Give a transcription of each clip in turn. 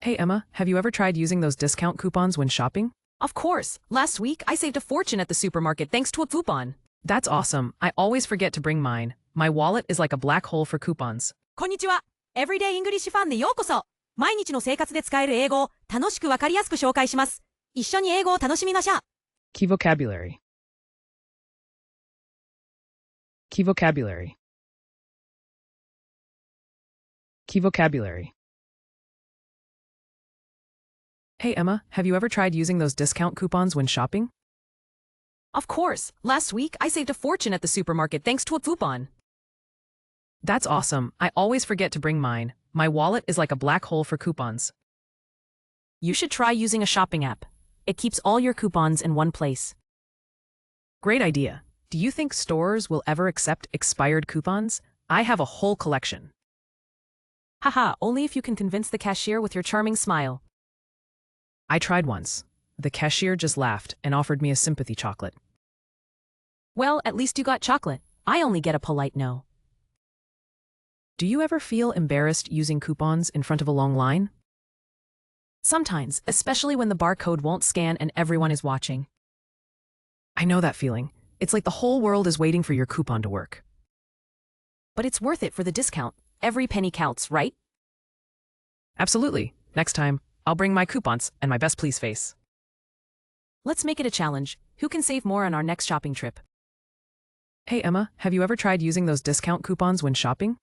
Hey Emma, have you ever tried using those discount coupons when shopping? Of course. Last week, I saved a fortune at the supermarket thanks to a coupon. That's awesome. I always forget to bring mine. My wallet is like a black hole for coupons. こんにちは。Everyday English ファンでようこそ。毎日の生活で使える英語を楽しくわかりやすく紹介します。一緒に英語を楽しみましょう。Key vocabulary. Key vocabulary. Key vocabulary. Hey Emma, have you ever tried using those discount coupons when shopping? Of course. Last week, I saved a fortune at the supermarket thanks to a coupon. That's awesome. I always forget to bring mine. My wallet is like a black hole for coupons. You should try using a shopping app. It keeps all your coupons in one place. Great idea. Do you think stores will ever accept expired coupons? I have a whole collection. Haha, only if you can convince the cashier with your charming smile. I tried once. The cashier just laughed and offered me a sympathy chocolate. Well, at least you got chocolate. I only get a polite no. Do you ever feel embarrassed using coupons in front of a long line? Sometimes, especially when the barcode won't scan and everyone is watching. I know that feeling. It's like the whole world is waiting for your coupon to work. But it's worth it for the discount. Every penny counts, right? Absolutely. Next time, I'll bring my coupons and my best please face. Let's make it a challenge. Who can save more on our next shopping trip? Hey Emma, have you ever tried using those discount coupons when shopping?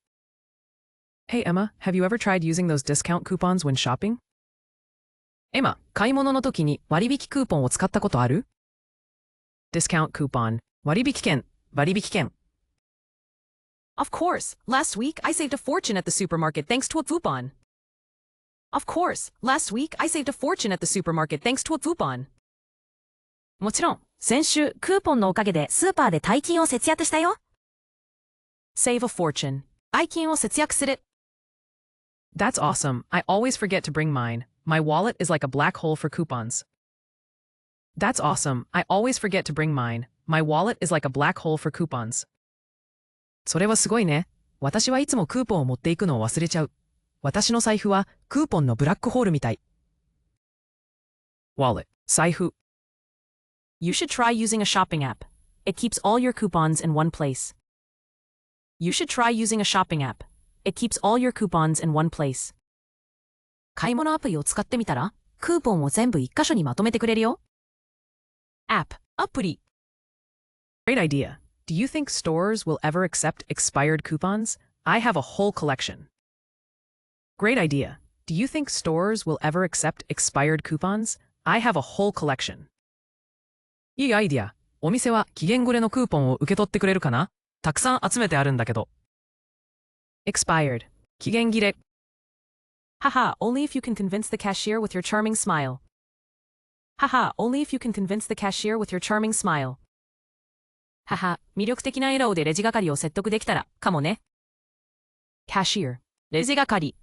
Hey Emma, have you ever tried using those discount coupons when shopping? エマ、買い物の時に割引クーポンを使ったことある？ Discount coupon. 割引券。Of course. Last week, I saved a fortune at the supermarket thanks to a coupon. Of course. Last week, I saved a fortune at the supermarket thanks to a coupon. もちろん、先週、クーポンのおかげでスーパーで大金を節約したよ。Save a fortune. 大金を節約する。That's awesome. I always forget to bring mine. My wallet is like a black hole for coupons. That's awesome. I always forget to bring mine. My wallet is like a black hole for coupons. それはすごいね。私はいつもクーポンを持っていくのを忘れちゃう。私の財布はクーポンのブラックホールみたい。Wallet. 財布。You should try using a shopping app. It keeps all your coupons in one place. You should try using a shopping app. It keeps all your coupons in one place. 買い物アプリを使ってみたら、クーポンを全部一箇所にまとめてくれるよ。App. アプリ。Great idea. Do you think stores will ever accept expired coupons? I have a whole collection. Great idea. Do you think stores will ever accept expired coupons? I have a whole collection. いいアイディア。お店は期限切れのクーポンを受け取ってくれるかな？たくさん集めてあるんだけど。Expired. 期限切れ。Haha, only if you can convince the cashier with your charming smile. Haha, only if you can convince the cashier with your charming smile. はは、魅力的な笑顔でレジ係を説得できたら、かもね。Cashier. レジ係。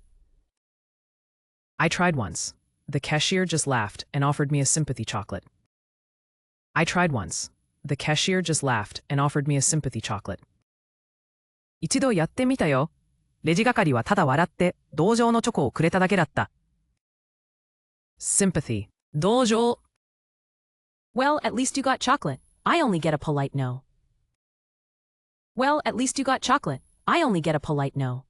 I tried once. The cashier just laughed and offered me a sympathy chocolate. I tried once. The cashier just laughed and offered me a sympathy chocolate. 一度やってみたよ。レジ係はただ笑って同情のチョコをくれただけだった。Sympathy. 同情。Well, at least you got chocolate. I only get a polite no. Well, at least you got chocolate. I only get a polite no.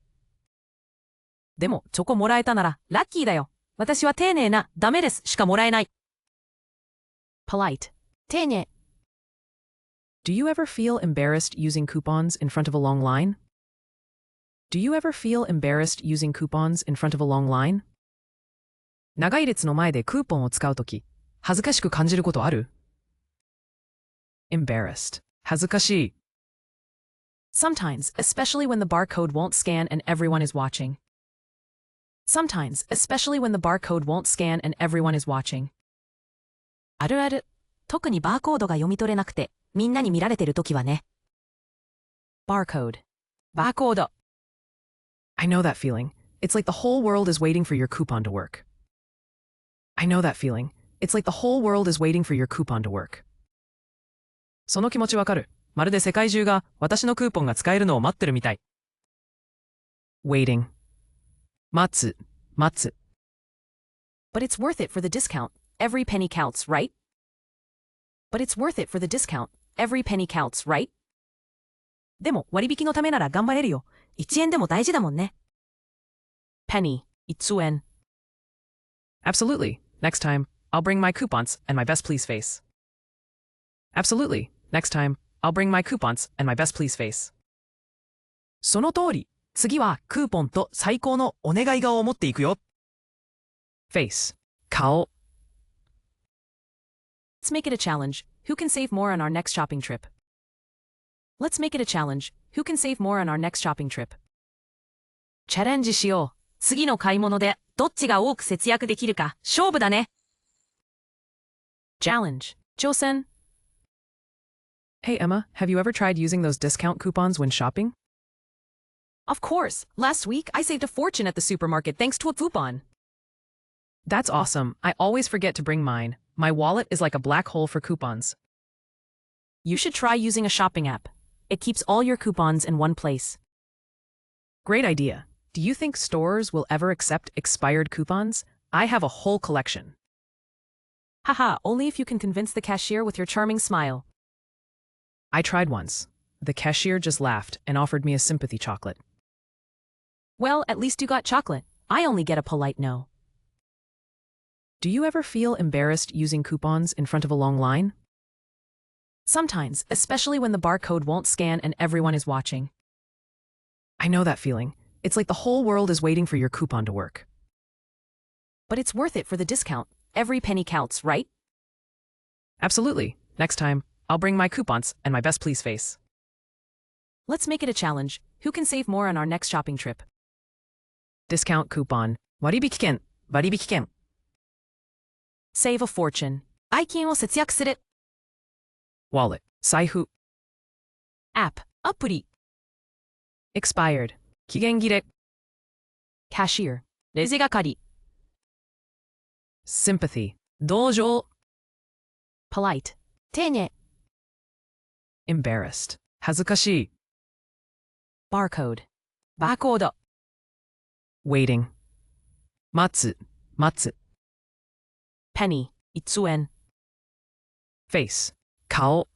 でも、チョコもらえたなら、ラッキーだよ。私は丁寧な、ダメですしかもらえない。polite. 丁寧。Do you ever feel embarrassed using coupons in front of a long line? Do you ever feel embarrassed using coupons in front of a long line? 長い列の前でクーポンを使うとき、恥ずかしく感じることある？ Embarrassed. 恥ずかしい。Sometimes, especially when the barcode won't scan and everyone is watching. Sometimes, especially when the barcode won't scan and everyone is watching. あるある。特にバーコードが読み取れなくて、みんなに見られてるときはね。barcode. バーコード。I know that feeling. It's like the whole world is waiting for your coupon to work. I know that feeling. It's like the whole world is waiting for your coupon to work. その気持ちわかる。まるで世界中が私のクーポンが使えるのを待ってるみたい。Waiting. 待つ。But it's worth it for the discount. Every penny counts, right? But it's worth it for the discount. Every penny counts, right? でも割引のためなら頑張れるよ。1円でも大事だもんね。penny, 1円 Absolutely. Next time, I'll bring my coupons and my best please face. Absolutely. Next time, I'll bring my coupons and my best please face. その通り。次はクーポンと最高のお願い顔を持っていくよ。Face. 顔 Let's make it a challenge. Who can save more on our next shopping trip? Let's make it a challenge. Who can save more on our next shopping trip? チャレンジしよう。次の買い物でどっちが多く節約できるか勝負だね。Challenge. 挑戦 Hey Emma, have you ever tried using those discount coupons when shopping? Of course. Last week, I saved a fortune at the supermarket thanks to a coupon. That's awesome. I always forget to bring mine. My wallet is like a black hole for coupons. You should try using a shopping app. It keeps all your coupons in one place. Great idea. Do you think stores will ever accept expired coupons? I have a whole collection. Haha, only if you can convince the cashier with your charming smile. I tried once. The cashier just laughed and offered me a sympathy chocolate. Well, at least you got chocolate. I only get a polite no. Do you ever feel embarrassed using coupons in front of a long line? Sometimes, especially when the barcode won't scan and everyone is watching. I know that feeling. It's like the whole world is waiting for your coupon to work. But it's worth it for the discount. Every penny counts, right? Absolutely. Next time, I'll bring my coupons and my best please face. Let's make it a challenge. Who can save more on our next shopping trip? Discount coupon. 割引券。割引券。Save a fortune. 愛金を節約する。Wallet. 財布。App. アプリ。Expired. 期限切れ。Cashier. レジ係。Sympathy. 同情。Polite. 丁寧。Embarrassed. 恥ずかしい。Barcode. バーコード。Waiting. 待つ。待つ。Penny. 1円 Face. 顔。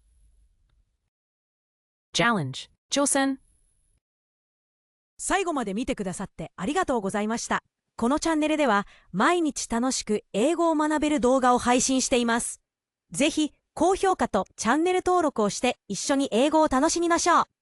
Challenge. 挑戦最後まで見てくださってありがとうございました。このチャンネルでは毎日楽しく英語を学べる動画を配信しています。ぜひ高評価とチャンネル登録をして一緒に英語を楽しみましょう。